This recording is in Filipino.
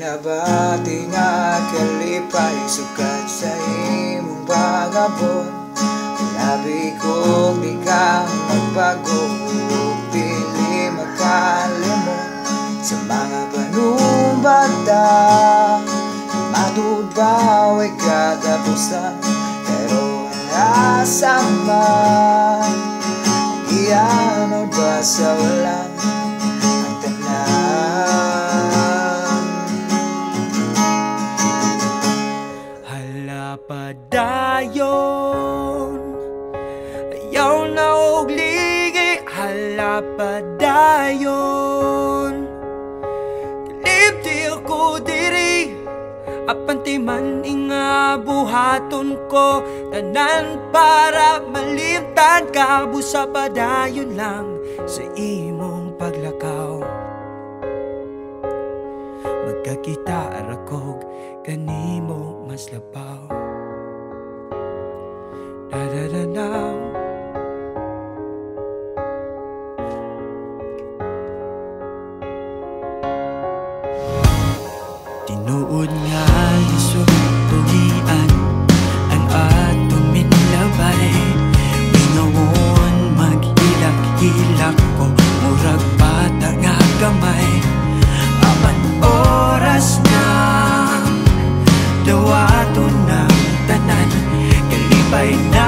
Nabati nga kalipay sukat sa imong pagabot. Labi ko di ka magbago, pili makalimot sa mga panumbata. Matud ba ay katapusan, pero wala sama. Iyan ba sa walang ang tanan? Hala padayon, ayaw na og ligi. Hala padayon, kalipti ako diri. Apanti man inga buhaton ko, tanan para malimtan ka. Busa padayon lang sa imong paglakaw. Magkakita rakog kanimo mas labaw. Da-da-da-da. Tinuod nga lisod tugian ang atong minlabay. Pinawon maghilak-hilak ko, murag bata nga gamay. Apan oras na dawaton ng tanan, kalipay na